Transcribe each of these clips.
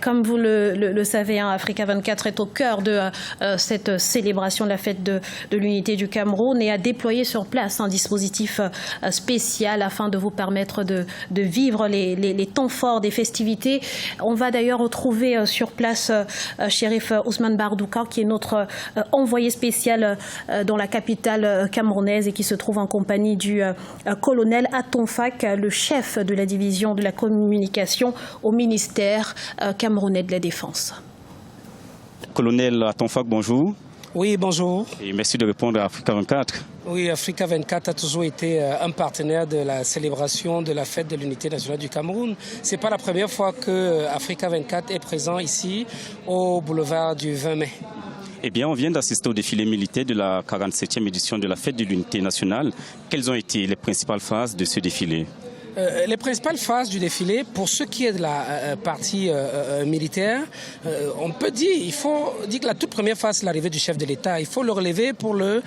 Comme vous le savez, Africa 24 est au cœur de cette célébration de la fête de l'unité du Cameroun et a déployé sur place un dispositif spécial afin de vous permettre de vivre les temps forts des festivités. On va d'ailleurs retrouver sur place Chérif Ousmane Bardouka, qui est notre envoyé spécial dans la capitale camerounaise et qui se trouve en compagnie du colonel Atonfak, le chef de la division de la communication au ministère camerounais de la Défense. Colonel Atonfak, bonjour. Oui, bonjour. Et merci de répondre à Africa 24. Oui, Africa 24 a toujours été un partenaire de la célébration de la fête de l'unité nationale du Cameroun. Ce n'est pas la première fois que Africa 24 est présent ici au boulevard du 20 mai. Eh bien, on vient d'assister au défilé militaire de la 47e édition de la fête de l'unité nationale. Quelles ont été les principales phases de ce défilé ? Les principales phases du défilé, pour ce qui est de la partie militaire, on peut dire, il faut dire que la toute première phase, c'est l'arrivée du chef de l'État. Il faut le relever pour le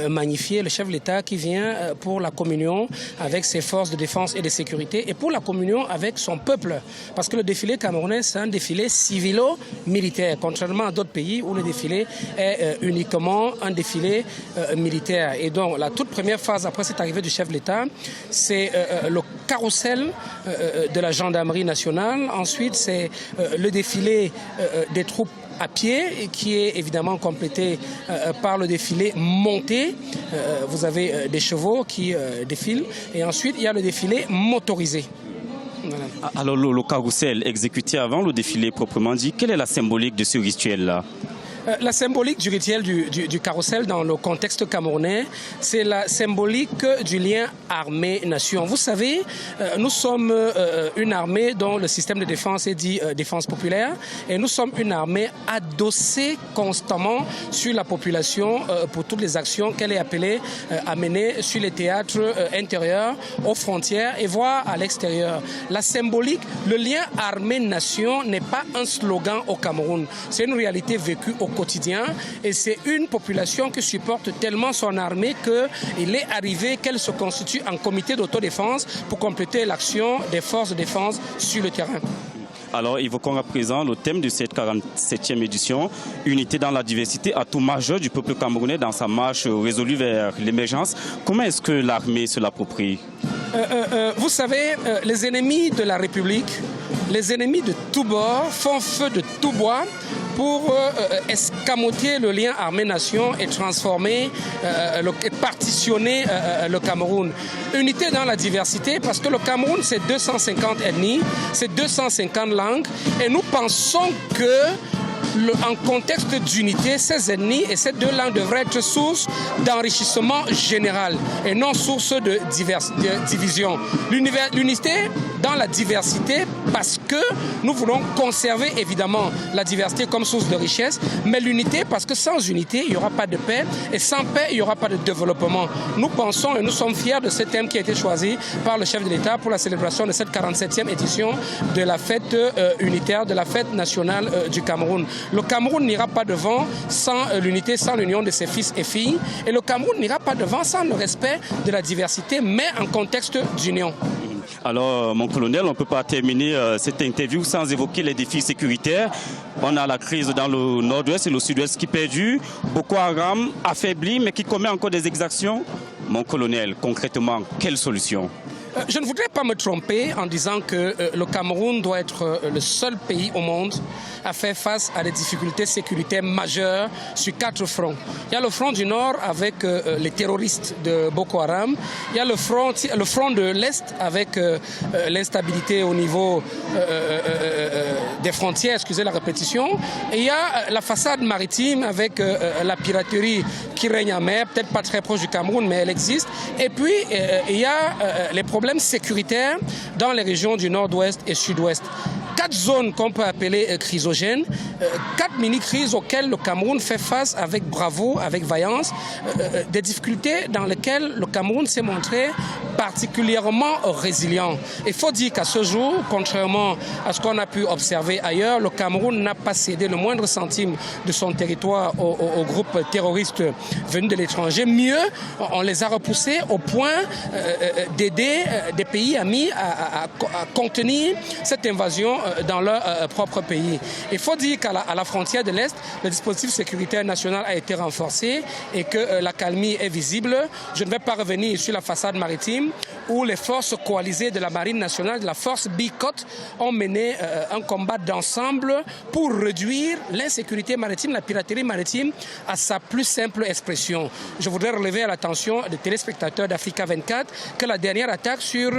magnifier, le chef de l'État qui vient pour la communion avec ses forces de défense et de sécurité et pour la communion avec son peuple. Parce que le défilé camerounais, c'est un défilé civilo-militaire, contrairement à d'autres pays où le défilé est uniquement un défilé militaire. Et donc, la toute première phase après cette arrivée du chef de l'État, c'est le carrousel de la gendarmerie nationale. Ensuite, c'est le défilé des troupes à pied qui est évidemment complété par le défilé monté. Vous avez des chevaux qui défilent. Et ensuite, il y a le défilé motorisé. Voilà. Alors, le carrousel exécuté avant le défilé proprement dit, quelle est la symbolique de ce rituel-là ? La symbolique du rituel du carrousel dans le contexte camerounais, c'est la symbolique du lien armée-nation. Vous savez, nous sommes une armée dont le système de défense est dit défense populaire et nous sommes une armée adossée constamment sur la population pour toutes les actions qu'elle est appelée à mener sur les théâtres intérieurs, aux frontières et voire à l'extérieur. La symbolique, le lien armée-nation n'est pas un slogan au Cameroun, c'est une réalité vécue au quotidien et c'est une population qui supporte tellement son armée qu'il est arrivé qu'elle se constitue en comité d'autodéfense pour compléter l'action des forces de défense sur le terrain. Alors, évoquons à présent le thème de cette 47e édition, unité dans la diversité, atout majeur du peuple camerounais dans sa marche résolue vers l'émergence. Comment est-ce que l'armée se l'approprie ? Vous savez, les ennemis de la République, les ennemis de tous bords font feu de tout bois pour escamoter le lien armée-nation et transformer et partitionner le Cameroun. Unité dans la diversité, parce que le Cameroun, c'est 250 ethnies, c'est 250 langues, et nous pensons que en contexte d'unité, ces ethnies et ces deux langues devraient être source d'enrichissement général et non source de division. L'unité dans la diversité parce que nous voulons conserver évidemment la diversité comme source de richesse, mais l'unité parce que sans unité, il n'y aura pas de paix et sans paix, il n'y aura pas de développement. Nous pensons et nous sommes fiers de ce thème qui a été choisi par le chef de l'État pour la célébration de cette 47e édition de la fête unitaire, de la fête nationale du Cameroun. Le Cameroun n'ira pas devant sans l'unité, sans l'union de ses fils et filles. Et le Cameroun n'ira pas devant sans le respect de la diversité, mais en contexte d'union. Alors, mon colonel, on ne peut pas terminer cette interview sans évoquer les défis sécuritaires. On a la crise dans le nord-ouest et le sud-ouest qui perdure. Boko Haram affaibli, mais qui commet encore des exactions. Mon colonel, concrètement, quelle solution ? Je ne voudrais pas me tromper en disant que le Cameroun doit être le seul pays au monde à faire face à des difficultés sécuritaires majeures sur 4 fronts. Il y a le front du Nord avec les terroristes de Boko Haram. Il y a le front de l'Est avec l'instabilité au niveau des frontières, excusez la répétition. Et il y a la façade maritime avec la piraterie qui règne en mer, peut-être pas très proche du Cameroun, mais elle existe. Et puis, il y a les problèmes sécuritaires dans les régions du nord-ouest et sud-ouest. 4 zones qu'on peut appeler chrysogènes, 4 mini-crises auxquelles le Cameroun fait face avec bravoure, avec vaillance, des difficultés dans lesquelles le Cameroun s'est montré particulièrement résilient. Il faut dire qu'à ce jour, contrairement à ce qu'on a pu observer ailleurs, le Cameroun n'a pas cédé le moindre centime de son territoire aux groupes terroristes venus de l'étranger. Mieux, on les a repoussés au point d'aider des pays amis à contenir cette invasion dans leur propre pays. Il faut dire qu'à la frontière de l'Est, le dispositif sécuritaire national a été renforcé et que l'accalmie est visible. Je ne vais pas revenir sur la façade maritime où les forces coalisées de la Marine nationale, de la force Bicote, ont mené un combat d'ensemble pour réduire l'insécurité maritime, la piraterie maritime à sa plus simple expression. Je voudrais relever à l'attention des téléspectateurs d'Africa 24 que la dernière attaque sur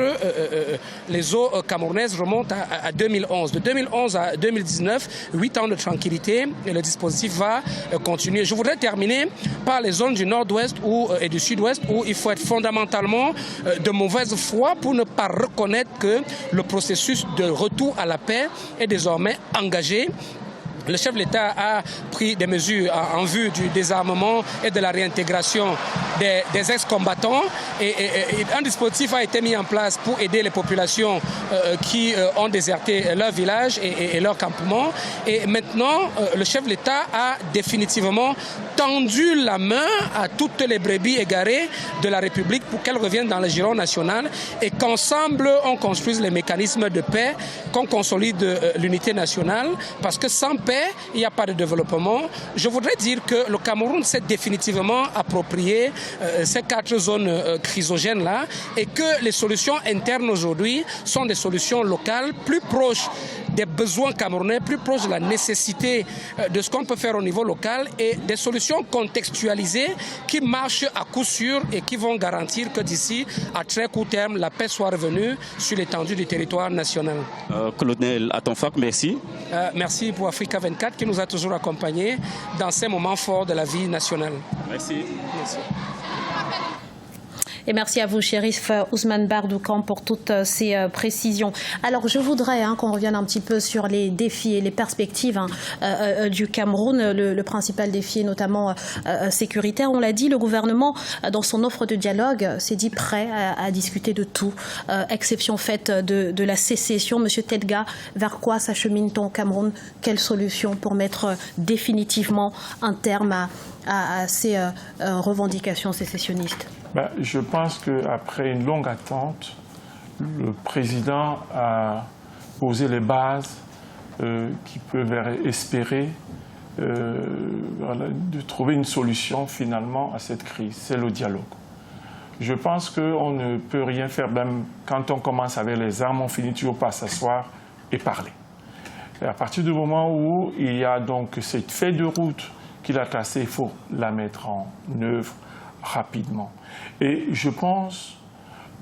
les eaux camerounaises remonte à 2011. De 2011 à 2019, 8 ans de tranquillité et le dispositif va continuer. Je voudrais terminer par les zones du nord-ouest et du sud-ouest où il faut être fondamentalement de mauvaise foi pour ne pas reconnaître que le processus de retour à la paix est désormais engagé. Le chef de l'État a pris des mesures en vue du désarmement et de la réintégration des ex-combattants et un dispositif a été mis en place pour aider les populations qui ont déserté leur village et leur campement. Et maintenant, le chef de l'État a définitivement tendu la main à toutes les brebis égarées de la République pour qu'elles reviennent dans le giron national et qu'ensemble on construise les mécanismes de paix, qu'on consolide l'unité nationale, parce que sans paix, il n'y a pas de développement. Je voudrais dire que le Cameroun s'est définitivement approprié ces 4 zones chrysogènes-là et que les solutions internes aujourd'hui sont des solutions locales, plus proches des besoins camerounais, plus proches de la nécessité de ce qu'on peut faire au niveau local et des solutions contextualisées qui marchent à coup sûr et qui vont garantir que d'ici à très court terme, la paix soit revenue sur l'étendue du territoire national. Colonel Atonfak, merci. Merci pour Africa 24 qui nous a toujours accompagnés dans ces moments forts de la vie nationale. Merci. Merci. Et merci à vous, Chérif Ousmane Bardoukan, pour toutes ces précisions. Alors, je voudrais qu'on revienne un petit peu sur les défis et les perspectives du Cameroun. Le principal défi est notamment sécuritaire. On l'a dit, le gouvernement, dans son offre de dialogue, s'est dit prêt à discuter de tout, exception faite de la sécession. Monsieur Tedga, vers quoi s'achemine-t-on au Cameroun? Quelle solution pour mettre définitivement un terme à ces revendications sécessionnistes? Je pense qu'après une longue attente, le président a posé les bases qui peuvent espérer de trouver une solution finalement à cette crise. C'est le dialogue. Je pense qu'on ne peut rien faire, même quand on commence avec les armes, on finit toujours par s'asseoir et parler. Et à partir du moment où il y a donc cette feuille de route qu'il a tracée, il faut la mettre en œuvre rapidement. Et je pense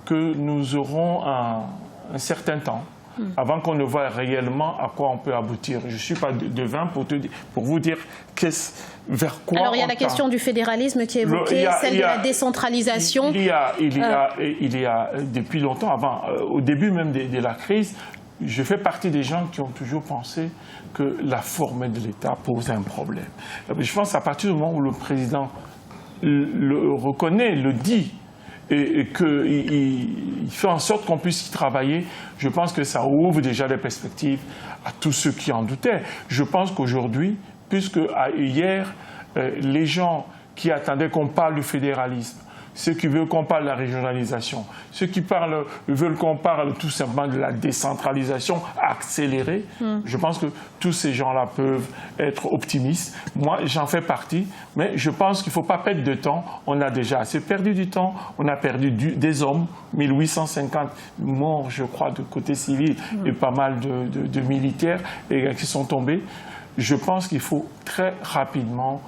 que nous aurons un certain temps avant qu'on ne voit réellement à quoi on peut aboutir. Je ne suis pas devin pour vous dire vers quoi. Alors il y a la question du fédéralisme qui est évoquée, celle de la décentralisation. Il y a depuis longtemps, au début même de la crise, je fais partie des gens qui ont toujours pensé que la forme de l'État pose un problème. Je pense qu'à partir du moment où le président le reconnaît, le dit, et qu'il fait en sorte qu'on puisse y travailler, je pense que ça ouvre déjà des perspectives à tous ceux qui en doutaient. Je pense qu'aujourd'hui, puisque hier, les gens qui attendaient qu'on parle du fédéralisme, ceux qui veulent qu'on parle de la régionalisation, ceux qui veulent qu'on parle tout simplement de la décentralisation accélérée, je pense que tous ces gens-là peuvent être optimistes. Moi, j'en fais partie, mais je pense qu'il ne faut pas perdre de temps. On a déjà assez perdu du temps, on a perdu des hommes, 1850 morts, je crois, de côté civil, et pas mal de militaires qui sont tombés. Je pense qu'il faut très rapidement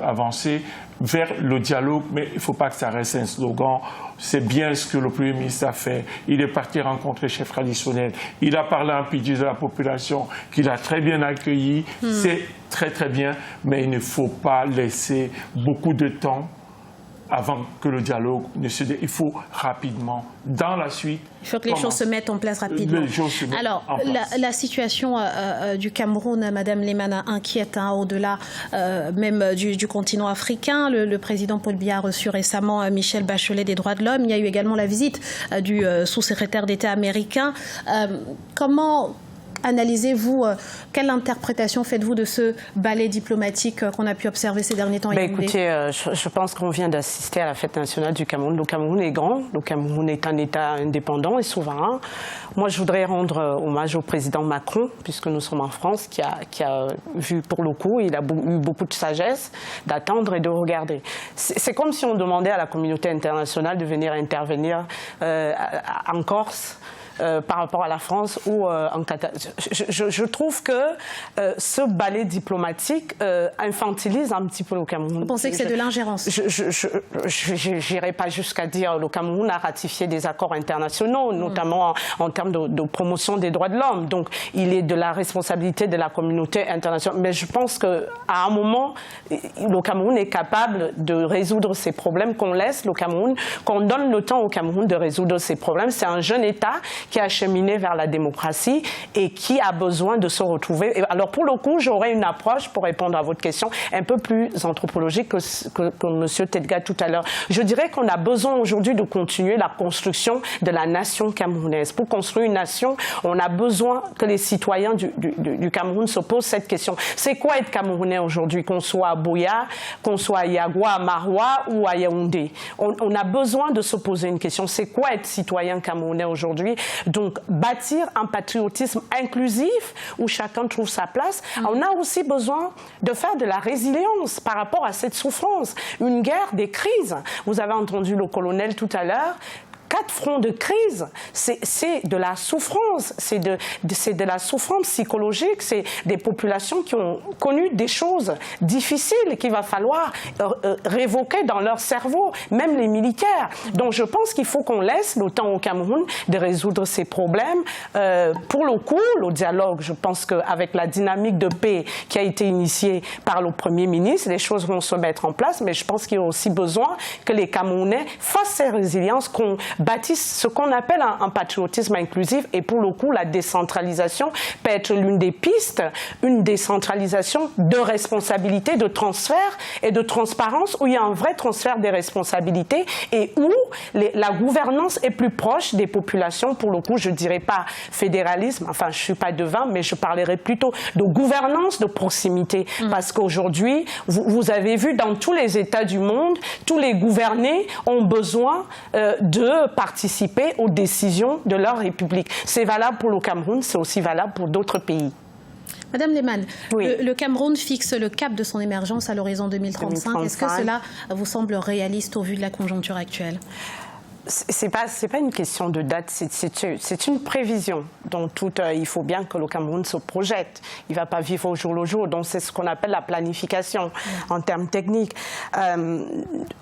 avancer vers le dialogue, mais il ne faut pas que ça reste un slogan. C'est bien ce que le Premier ministre a fait. Il est parti rencontrer les chefs traditionnels. Il a parlé en pitié de la population, qu'il a très bien accueilli. C'est très très bien, mais il ne faut pas laisser beaucoup de temps avant que le dialogue ne se dé... Il faut rapidement, dans la suite... Il faut que les choses se mettent en place rapidement. Alors, la situation du Cameroun, Madame Lemana, inquiète au-delà même du continent africain. Le président Paul Biya a reçu récemment Michelle Bachelet des droits de l'homme. Il y a eu également la visite du sous-secrétaire d'État américain. analysez-vous, quelle interprétation faites-vous de ce ballet diplomatique qu'on a pu observer ces derniers temps? Écoutez, je pense qu'on vient d'assister à la fête nationale du Cameroun. Le Cameroun est grand, le Cameroun est un État indépendant et souverain. Moi, je voudrais rendre hommage au président Macron, puisque nous sommes en France, qui a vu pour le coup, il a eu beaucoup de sagesse d'attendre et de regarder. C'est comme si on demandait à la communauté internationale de venir intervenir en Corse, par rapport à la France ou en Qatar. Je trouve que ce ballet diplomatique infantilise un petit peu le Cameroun. Vous pensez que c'est de l'ingérence? Je n'irai pas jusqu'à dire que le Cameroun a ratifié des accords internationaux, notamment en termes de promotion des droits de l'homme. Donc, il est de la responsabilité de la communauté internationale. Mais je pense qu'à un moment, le Cameroun est capable de résoudre ces problèmes, qu'on laisse le Cameroun, qu'on donne le temps au Cameroun de résoudre ces problèmes. C'est un jeune État qui a cheminé vers la démocratie et qui a besoin de se retrouver. Et alors pour le coup, j'aurais une approche, pour répondre à votre question, un peu plus anthropologique que M. Tedga tout à l'heure. Je dirais qu'on a besoin aujourd'hui de continuer la construction de la nation camerounaise. Pour construire une nation, on a besoin que les citoyens du Cameroun se posent cette question. C'est quoi être Camerounais aujourd'hui, qu'on soit à Buea, qu'on soit à Yagua, à Maroua ou à Yaoundé? On a besoin de se poser une question. C'est quoi être citoyen camerounais aujourd'hui? Donc, bâtir un patriotisme inclusif où chacun trouve sa place. On a aussi besoin de faire de la résilience par rapport à cette souffrance. Une guerre, des crises. Vous avez entendu le colonel tout à l'heure. 4 fronts de crise, c'est de la souffrance, c'est de la souffrance psychologique, c'est des populations qui ont connu des choses difficiles qu'il va falloir révoquer dans leur cerveau, même les militaires. Donc je pense qu'il faut qu'on laisse le temps au Cameroun de résoudre ces problèmes. Pour le coup, le dialogue, je pense qu'avec la dynamique de paix qui a été initiée par le Premier ministre, les choses vont se mettre en place, mais je pense qu'il y a aussi besoin que les Camerounais fassent ces résiliences, qu'on bâtissent ce qu'on appelle un patriotisme inclusif. Et pour le coup, la décentralisation peut être l'une des pistes, une décentralisation de responsabilité, de transfert et de transparence, où il y a un vrai transfert des responsabilités et où la gouvernance est plus proche des populations. Pour le coup, je ne dirais pas fédéralisme, enfin je ne suis pas devin, mais je parlerai plutôt de gouvernance de proximité. Parce qu'aujourd'hui, vous avez vu dans tous les États du monde, tous les gouvernés ont besoin de participer aux décisions de leur République. C'est valable pour le Cameroun, c'est aussi valable pour d'autres pays. Madame Lehmann, oui. le Cameroun fixe le cap de son émergence à l'horizon 2035. Est-ce que cela vous semble réaliste au vu de la conjoncture actuelle? C'est pas une question de date, c'est une prévision. Donc il faut bien que le Cameroun se projette. Il ne va pas vivre au jour le jour. Donc c'est ce qu'on appelle la planification en termes techniques.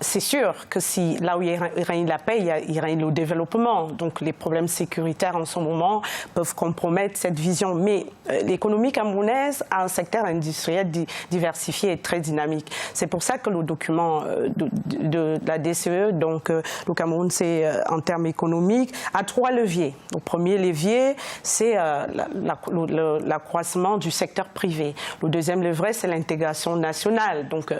C'est sûr que si là où il règne la paix, il règne le développement. Donc les problèmes sécuritaires en ce moment peuvent compromettre cette vision. Mais l'économie camerounaise a un secteur industriel diversifié et très dynamique. C'est pour ça que le document de la DCE, donc le Cameroun, c'est en termes économiques, à 3 leviers. Le premier levier, c'est l'accroissement du secteur privé. Le deuxième levier, c'est l'intégration nationale. Donc,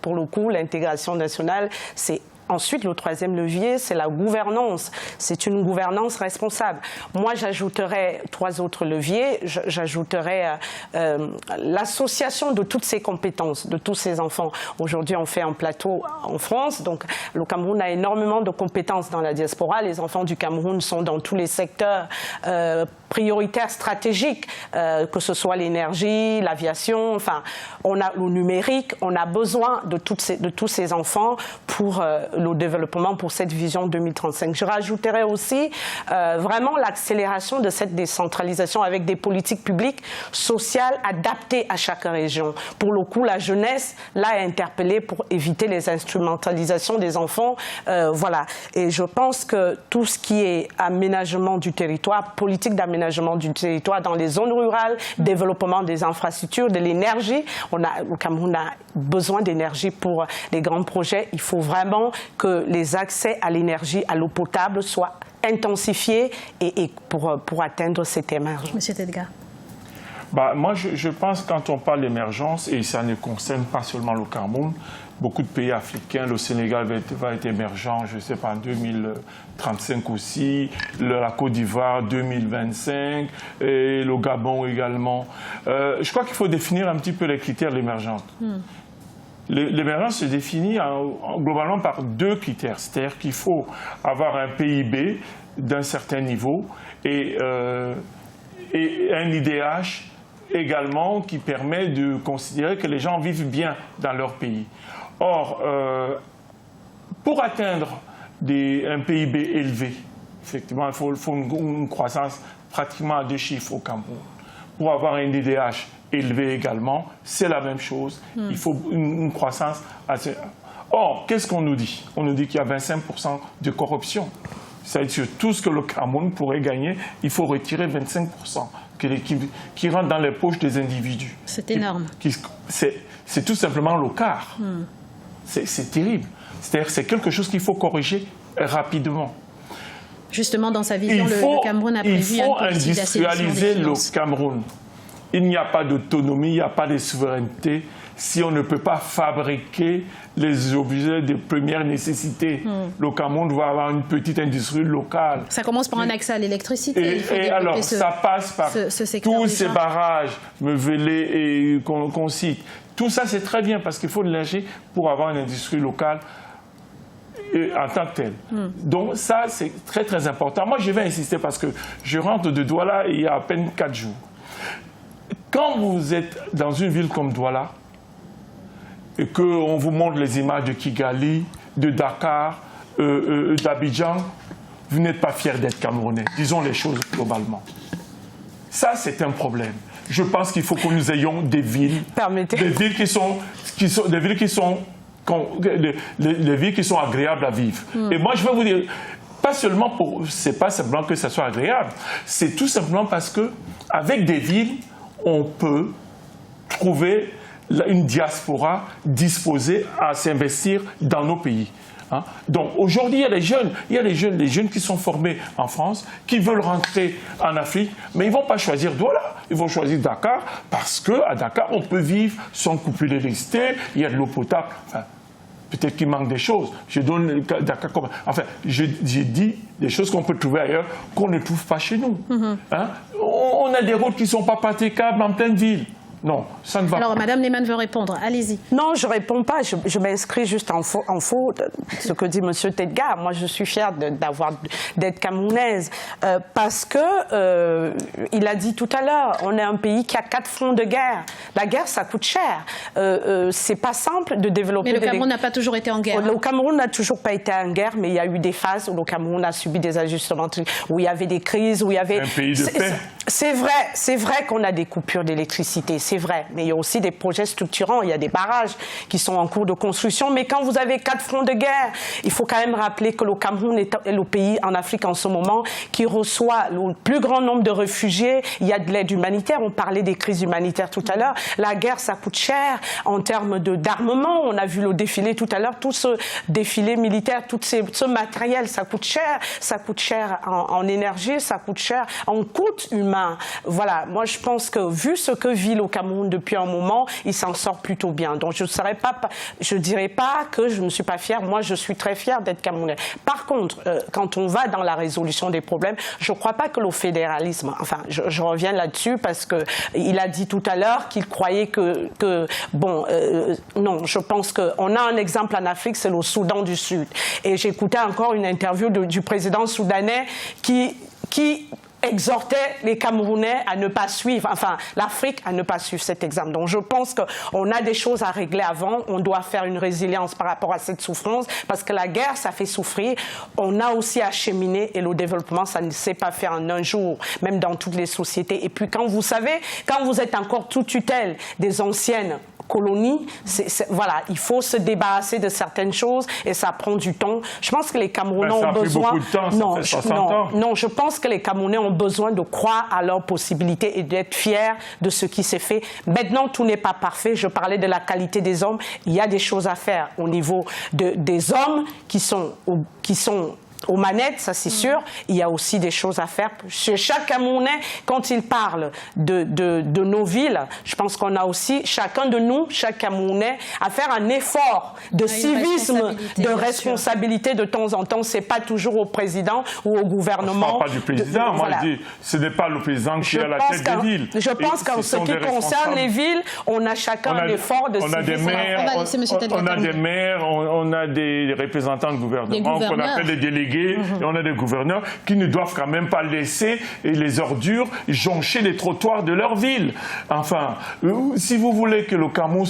pour le coup, l'intégration nationale, c'est... Ensuite, le troisième levier, c'est la gouvernance. C'est une gouvernance responsable. Moi, j'ajouterais 3 autres leviers. J'ajouterais l'association de toutes ces compétences, de tous ces enfants. Aujourd'hui, on fait un plateau en France. Donc, le Cameroun a énormément de compétences dans la diaspora. Les enfants du Cameroun sont dans tous les secteurs prioritaires stratégiques, que ce soit l'énergie, l'aviation, enfin, on a le numérique. On a besoin de tous ces enfants pour le développement, pour cette vision 2035. Je rajouterais aussi vraiment l'accélération de cette décentralisation avec des politiques publiques sociales adaptées à chaque région. Pour le coup, la jeunesse, là, est interpellée pour éviter les instrumentalisations des enfants. Voilà. Et je pense que tout ce qui est aménagement du territoire, politique d'aménagement du territoire dans les zones rurales, développement des infrastructures, de l'énergie, le Cameroun a besoin d'énergie pour les grands projets. Il faut vraiment que les accès à l'énergie, à l'eau potable soient intensifiés et pour atteindre cette émergence. Monsieur Tedga. Moi, je pense quand on parle d'émergence, et ça ne concerne pas seulement le Cameroun, beaucoup de pays africains, le Sénégal va être émergent, je ne sais pas, en 2035 aussi, la Côte d'Ivoire 2025, et le Gabon également. Je crois qu'il faut définir un petit peu les critères de l'émergence. L'émergence se définit globalement par 2 critères, c'est-à-dire qu'il faut avoir un PIB d'un certain niveau et un IDH également qui permet de considérer que les gens vivent bien dans leur pays. Or, pour atteindre un PIB élevé, effectivement, il faut une croissance pratiquement à 2 chiffres au Cameroun. Pour avoir un IDH élevé également, c'est la même chose. Il faut une croissance assez... Or, qu'est-ce qu'on nous dit? On nous dit qu'il y a 25% de corruption. C'est-à-dire sur tout ce que le Cameroun pourrait gagner, il faut retirer 25% qui rentre dans les poches des individus. C'est énorme. C'est tout simplement le quart. C'est terrible. C'est-à-dire c'est quelque chose qu'il faut corriger rapidement. Justement, dans sa vision, le Cameroun a prévu il faut industrialiser le Cameroun. Il n'y a pas d'autonomie, il n'y a pas de souveraineté si on ne peut pas fabriquer les objets de première nécessité. Le Cameroun doit avoir une petite industrie locale. Ça commence par un accès à l'électricité. Et alors, ça passe par tous ces barrages, Mevelé et qu'on cite. Tout ça, c'est très bien parce qu'il faut de l'énergie pour avoir une industrie locale en tant que telle. Donc ça, c'est très, très important. Moi, je vais insister parce que je rentre de Douala il y a à peine 4 jours. Quand vous êtes dans une ville comme Douala et qu'on vous montre les images de Kigali, de Dakar, d'Abidjan, vous n'êtes pas fier d'être Camerounais. Disons les choses globalement. Ça, c'est un problème. Je pense qu'il faut que nous ayons des villes, des villes qui sont agréables à vivre. Et moi, je vais vous dire, c'est pas simplement que ça soit agréable, c'est tout simplement parce que avec des villes, on peut trouver une diaspora disposée à s'investir dans nos pays. Donc aujourd'hui, il y a des jeunes qui sont formés en France, qui veulent rentrer en Afrique, mais ils ne vont pas choisir Douala, ils vont choisir Dakar, parce qu'à Dakar, on peut vivre sans coupure d'électricité, il y a de l'eau potable. Enfin, peut-être qu'il manque des choses. Je donne Dakar comme... Enfin, j'ai dit des choses qu'on peut trouver ailleurs, qu'on ne trouve pas chez nous. On a des routes qui ne sont pas praticables en pleine ville. Non, ça ne va pas. Alors, Madame Lehmann veut répondre. Allez-y. Non, je ne réponds pas. Je m'inscris juste en faux ce que dit M. Tedgar. Moi, je suis fière d'être camerounaise. Parce que, il a dit tout à l'heure, on est un pays qui a 4 fronts de guerre. La guerre, ça coûte cher. C'est pas simple de développer... Mais le Cameroun n'a pas toujours été en guerre. Le Cameroun n'a toujours pas été en guerre, mais il y a eu des phases où le Cameroun a subi des ajustements, où il y avait des crises, où il y avait... Un pays de paix. C'est vrai qu'on a des coupures d'électricité. C'est vrai, mais il y a aussi des projets structurants, il y a des barrages qui sont en cours de construction, mais quand vous avez 4 fronts de guerre, il faut quand même rappeler que le Cameroun est le pays en Afrique en ce moment qui reçoit le plus grand nombre de réfugiés. Il y a de l'aide humanitaire, on parlait des crises humanitaires tout à l'heure. La guerre, ça coûte cher en termes d'armement. On a vu le défilé tout à l'heure, tout ce défilé militaire, tout ce matériel, ça coûte cher en énergie, ça coûte cher en coût humain. Voilà, moi je pense que vu ce que vit le Cameroun depuis un moment, il s'en sort plutôt bien. Donc je ne dirais pas que je ne suis pas fière. Moi, je suis très fière d'être Camerounais. Par contre, quand on va dans la résolution des problèmes, je ne crois pas que le fédéralisme, enfin, je reviens là-dessus parce qu'il a dit tout à l'heure qu'il croyait non, je pense qu'on a un exemple en Afrique, c'est le Soudan du Sud. Et j'écoutais encore une interview du président soudanais qui exhortait les Camerounais à ne pas suivre, enfin l'Afrique à ne pas suivre cet exemple. Donc je pense qu'on a des choses à régler avant, on doit faire une résilience par rapport à cette souffrance, parce que la guerre, ça fait souffrir. On a aussi à cheminer et le développement, ça ne s'est pas fait en un jour, même dans toutes les sociétés. Et puis quand vous êtes encore sous tutelle des anciennes colonies, voilà, il faut se débarrasser de certaines choses et ça prend du temps. Je pense que les Camerounais ont besoin... Non, je pense que les Camerounais ont besoin de croire à leurs possibilités et d'être fiers de ce qui s'est fait. Maintenant, tout n'est pas parfait. Je parlais de la qualité des hommes. Il y a des choses à faire au niveau des hommes qui sont aux manettes, ça c'est sûr. Il y a aussi des choses à faire. Chez chaque Camerounais, quand il parle de nos villes, je pense qu'on a aussi, chacun de nous, chaque Camerounais, à faire un effort de civisme, de responsabilité de temps en temps. C'est pas toujours au président ou au gouvernement. Je ne parle pas du président. Moi, je dis, ce n'est pas le président qui est à la tête des villes. Je pense qu'en ce qui concerne les villes, on a chacun un effort de civisme. On a des maires, on a des représentants de gouvernement, qu'on appelle des délégués, et on a des gouverneurs qui ne doivent quand même pas laisser les ordures joncher les trottoirs de leur ville. Enfin, si vous voulez que le Cameroun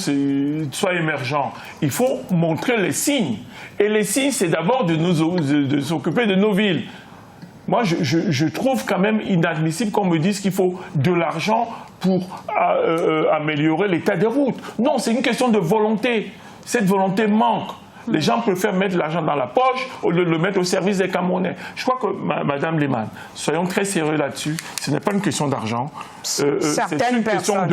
soit émergent, il faut montrer les signes. Et les signes, c'est d'abord de s'occuper de nos villes. Moi, je trouve quand même inadmissible qu'on me dise qu'il faut de l'argent pour améliorer l'état des routes. Non, c'est une question de volonté. Cette volonté manque. Les gens préfèrent mettre l'argent dans la poche au lieu de le mettre au service des Camerounais. Je crois que, Madame Lehmann, soyons très sérieux là-dessus. Ce n'est pas une question d'argent. Certaines personnes.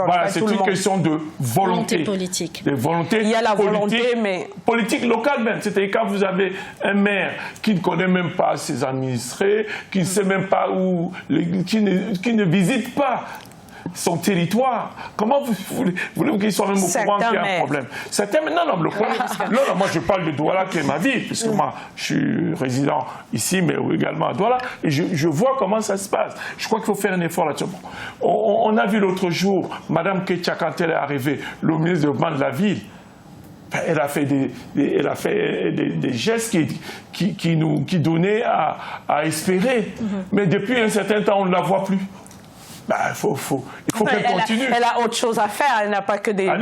Voilà, c'est une question de volonté politique. De volonté. Il y a la volonté, mais politique locale même. C'est-à-dire quand vous avez un maire qui ne connaît même pas ses administrés, qui ne sait même pas où, qui ne visite pas son territoire. Comment voulez-vous qu'ils soient même au courant qu'il y a un problème? Non, le problème. Non, moi je parle de Douala qui est ma ville, puisque moi je suis résident ici, mais également à Douala, et je vois comment ça se passe. Je crois qu'il faut faire un effort là-dessus. On a vu l'autre jour, Mme Ketia, quand elle est arrivée, le ministre de développement de la ville, elle a fait des gestes qui donnaient à espérer. Mais depuis un certain temps, on ne la voit plus. Il faut qu'elle continue. Elle a autre chose à faire. Elle n'a pas que des engins.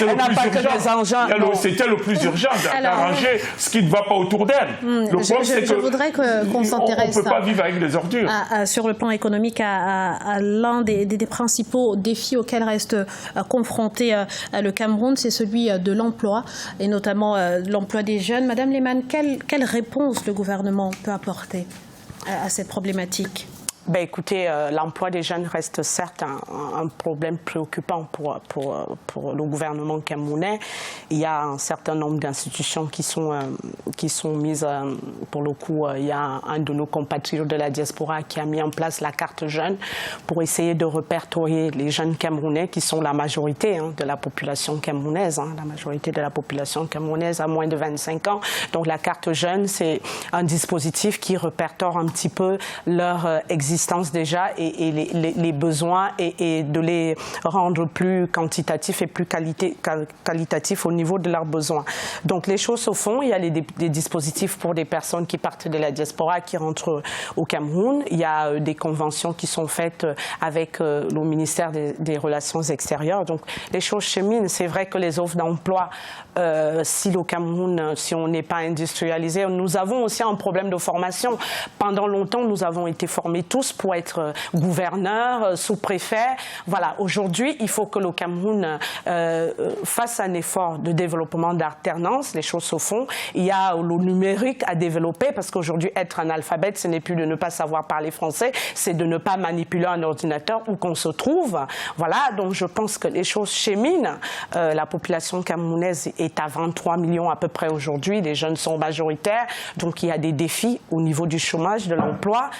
Elle n'a pas que des engins. C'était le plus urgent d'arranger ce qui ne va pas autour d'elle. Le problème, c'est que je voudrais qu'on s'intéresse. On ne peut pas vivre avec des ordures. Sur le plan économique, à l'un des principaux défis auxquels reste confronté le Cameroun, c'est celui de l'emploi, et notamment l'emploi des jeunes. Madame Lehmann, quelle réponse le gouvernement peut apporter à cette problématique? Écoutez, l'emploi des jeunes reste certes un problème préoccupant pour le gouvernement camerounais. Il y a un certain nombre d'institutions qui sont mises, pour le coup, il y a un de nos compatriotes de la diaspora qui a mis en place la carte jeune pour essayer de répertorier les jeunes camerounais qui sont la majorité de la population camerounaise, la majorité de la population camerounaise a moins de 25 ans. Donc la carte jeune, c'est un dispositif qui répertoire un petit peu leur existence déjà et les besoins et de les rendre plus quantitatifs et plus qualitatifs au niveau de leurs besoins. Donc les choses se font. Il y a des dispositifs pour des personnes qui partent de la diaspora, qui rentrent au Cameroun. Il y a des conventions qui sont faites avec le ministère des Relations extérieures. Donc les choses cheminent. C'est vrai que les offres d'emploi, si le Cameroun, si on n'est pas industrialisé, nous avons aussi un problème de formation. Pendant longtemps, nous avons été formés tous pour être gouverneur, sous-préfet. Voilà, aujourd'hui, il faut que le Cameroun fasse un effort de développement d'alternance. Les choses se font. Il y a le numérique à développer, parce qu'aujourd'hui, être analphabète, ce n'est plus de ne pas savoir parler français, c'est de ne pas manipuler un ordinateur où qu'on se trouve. Voilà, donc je pense que les choses cheminent. La population camerounaise est à 23 millions à peu près aujourd'hui. Les jeunes sont majoritaires. Donc il y a des défis au niveau du chômage, de l'emploi,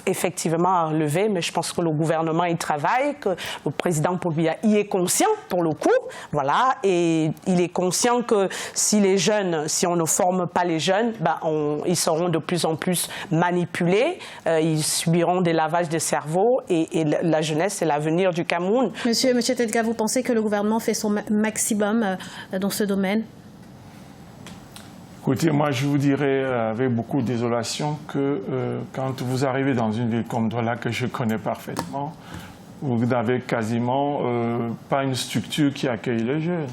effectivement à relever, mais je pense que le gouvernement y travaille, que le président Paul Biya y est conscient pour le coup, voilà, et il est conscient que si on ne forme pas les jeunes, ils seront de plus en plus manipulés, ils subiront des lavages de cerveau, et la jeunesse, c'est l'avenir du Cameroun. Monsieur Tedga, vous pensez que le gouvernement fait son maximum dans ce domaine? Écoutez, moi je vous dirais avec beaucoup de désolation que quand vous arrivez dans une ville comme Douala, que je connais parfaitement, vous n'avez quasiment pas une structure qui accueille les jeunes.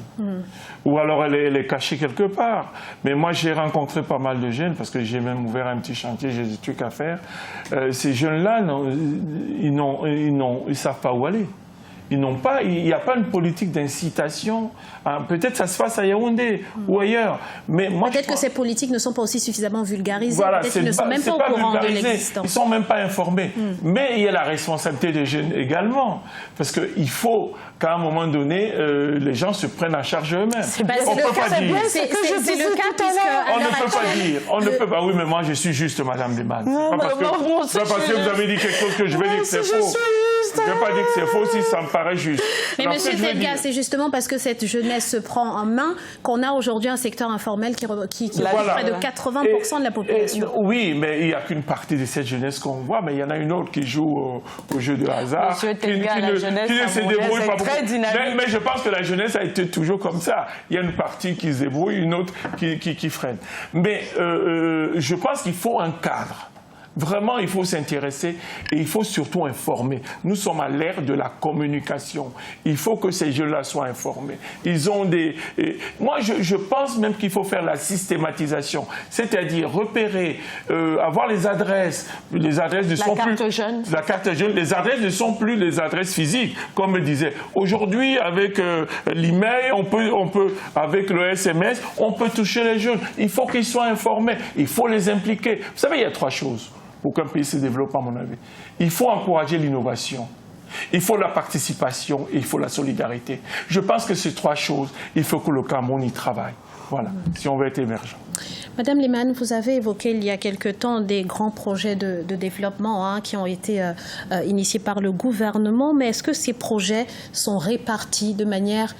Ou alors elle est cachée quelque part. Mais moi j'ai rencontré pas mal de jeunes, parce que j'ai même ouvert un petit chantier, j'ai des trucs à faire. Ces jeunes-là, ils ne savent pas où aller. il n'y a pas une politique d'incitation. Peut-être ça se passe à Yaoundé ou ailleurs. Mais peut-être que ces politiques ne sont pas aussi suffisamment vulgarisées. Voilà, peut-être qu'ils ne sont même pas au courant de l'existence. Ils ne sont même pas informés. Mais il y a la responsabilité des jeunes également. Parce qu'il faut qu'à un moment donné, les gens se prennent en charge eux-mêmes. On ne peut pas dire. C'est le cas puisque on ne peut pas dire. On ne peut pas. Oui, mais moi je suis juste, Madame Liman. Pas parce que vous avez dit quelque chose que je vais dire que c'est faux. Je ne vais pas dire que c'est faux si ça me paraît juste. Mais M. Telga, c'est justement parce que cette jeunesse se prend en main qu'on a aujourd'hui un secteur informel qui près de 80% de la population. Oui, mais il n'y a qu'une partie de cette jeunesse qu'on voit, mais il y en a une autre qui joue au jeu de hasard, M. Telga, la jeunesse se débrouille pas très dynamique. Mais je pense que la jeunesse a été toujours comme ça. Il y a une partie qui se débrouille, une autre qui freine. Mais je pense qu'il faut un cadre. Vraiment, il faut s'intéresser et il faut surtout informer. Nous sommes à l'ère de la communication. Il faut que ces jeunes-là soient informés. Ils ont des... Moi, je pense même qu'il faut faire la systématisation, c'est-à-dire repérer, avoir les adresses. Les adresses ne sont plus... La carte jeune. Les adresses ne sont plus les adresses physiques, comme je disais. Aujourd'hui, avec l'email, on peut, avec le SMS, on peut toucher les jeunes. Il faut qu'ils soient informés. Il faut les impliquer. Vous savez, il y a 3 choses pour qu'un pays se développe, à mon avis. Il faut encourager l'innovation, il faut la participation et il faut la solidarité. Je pense que ces 3 choses, il faut que le Cameroun y travaille. Voilà, si on veut être émergent. Madame Liman, vous avez évoqué il y a quelque temps des grands projets de développement qui ont été initiés par le gouvernement, mais est-ce que ces projets sont répartis de manière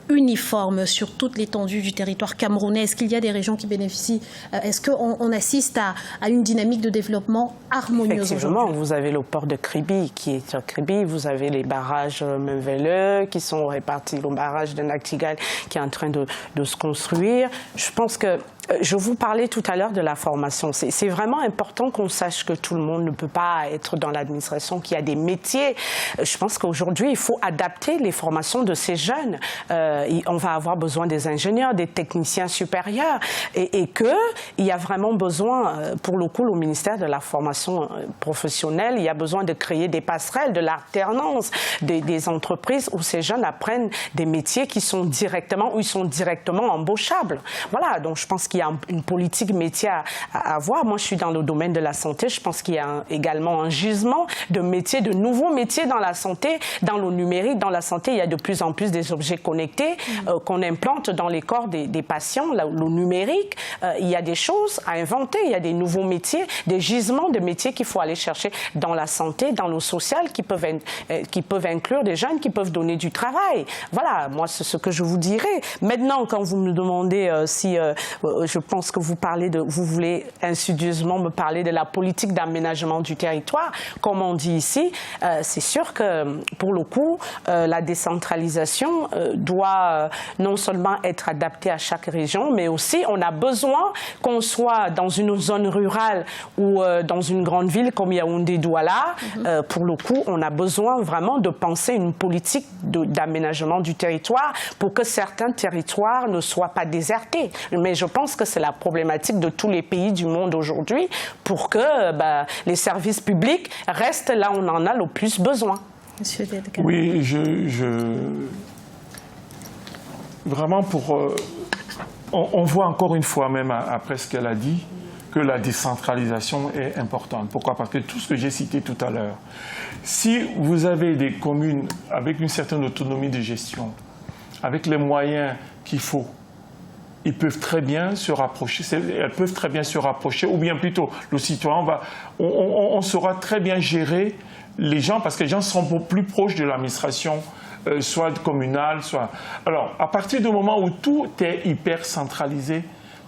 uniforme sur toute l'étendue du territoire camerounais? Est-ce qu'il y a des régions qui bénéficient? Est-ce qu'on assiste à une dynamique de développement harmonieuse aujourd'hui? Effectivement, vous avez le port de Kribi qui est sur Kribi, vous avez les barrages Menvele qui sont répartis, le barrage de Nachtigal qui est en train de se construire. Je pense que je vous parlais tout à l'heure de la formation. C'est vraiment important qu'on sache que tout le monde ne peut pas être dans l'administration, qu'il y a des métiers. Je pense qu'aujourd'hui, il faut adapter les formations de ces jeunes. On va avoir besoin des ingénieurs, des techniciens supérieurs et qu'il y a vraiment besoin, pour le coup, au ministère de la formation professionnelle, il y a besoin de créer des passerelles, de l'alternance, des entreprises où ces jeunes apprennent des métiers qui sont directement, où ils sont directement embauchables. Voilà, donc je pense qu'il y a une politique métier à avoir. Moi, je suis dans le domaine de la santé. Je pense qu'il y a également un gisement de métiers, de nouveaux métiers dans la santé, dans le numérique. Dans la santé, il y a de plus en plus des objets connectés qu'on implante dans les corps des patients. Le numérique, il y a des choses à inventer. Il y a des nouveaux métiers, des gisements de métiers qu'il faut aller chercher dans la santé, dans le social, qui peuvent inclure des jeunes qui peuvent donner du travail. Voilà, moi, c'est ce que je vous dirais. Maintenant, quand vous me demandez si... je pense que vous voulez insidieusement me parler de la politique d'aménagement du territoire. Comme on dit ici, c'est sûr que pour le coup, la décentralisation doit non seulement être adaptée à chaque région, mais aussi on a besoin qu'on soit dans une zone rurale ou dans une grande ville comme Yaoundé-Douala. Pour le coup, on a besoin vraiment de penser une politique d'aménagement du territoire pour que certains territoires ne soient pas désertés. Mais je pense que c'est la problématique de tous les pays du monde aujourd'hui pour que les services publics restent là où on en a le plus besoin. Monsieur Telga. Oui, vraiment on voit encore une fois, même après ce qu'elle a dit, que la décentralisation est importante. Pourquoi? Parce que tout ce que j'ai cité tout à l'heure, si vous avez des communes avec une certaine autonomie de gestion, avec les moyens qu'il faut, ils peuvent très bien se rapprocher, elles peuvent très bien se rapprocher, ou bien plutôt, le citoyen on saura très bien gérer les gens, parce que les gens seront plus proches de l'administration, soit communale, soit... Alors, à partir du moment où tout est hyper centralisé,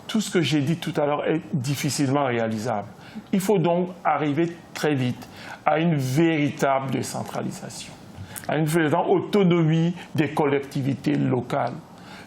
tout ce que j'ai dit tout à l'heure est difficilement réalisable. Il faut donc arriver très vite à une véritable décentralisation, à une véritable autonomie des collectivités locales,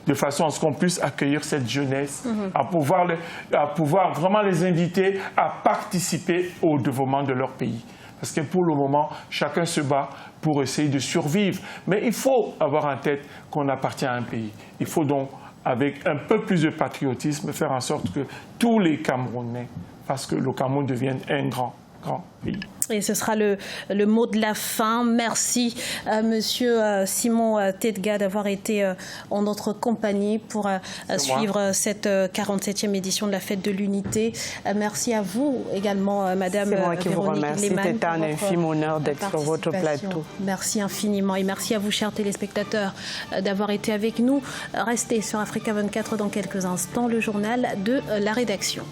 de façon à ce qu'on puisse accueillir cette jeunesse, à pouvoir vraiment les inviter à participer au développement de leur pays. Parce que pour le moment, chacun se bat pour essayer de survivre. Mais il faut avoir en tête qu'on appartient à un pays. Il faut donc, avec un peu plus de patriotisme, faire en sorte que tous les Camerounais fassent que le Cameroun devienne un grand grand pays. Et ce sera le mot de la fin. Merci Monsieur Simon Tedga d'avoir été en notre compagnie pour suivre cette 47e édition de la Fête de l'Unité. Merci à vous également, Madame C'est moi qui vous Véronique remercie. Lehmann. C'était un infime honneur d'être sur votre plateau. Merci infiniment et merci à vous, chers téléspectateurs, d'avoir été avec nous. Restez sur Africa 24 dans quelques instants, le journal de la rédaction.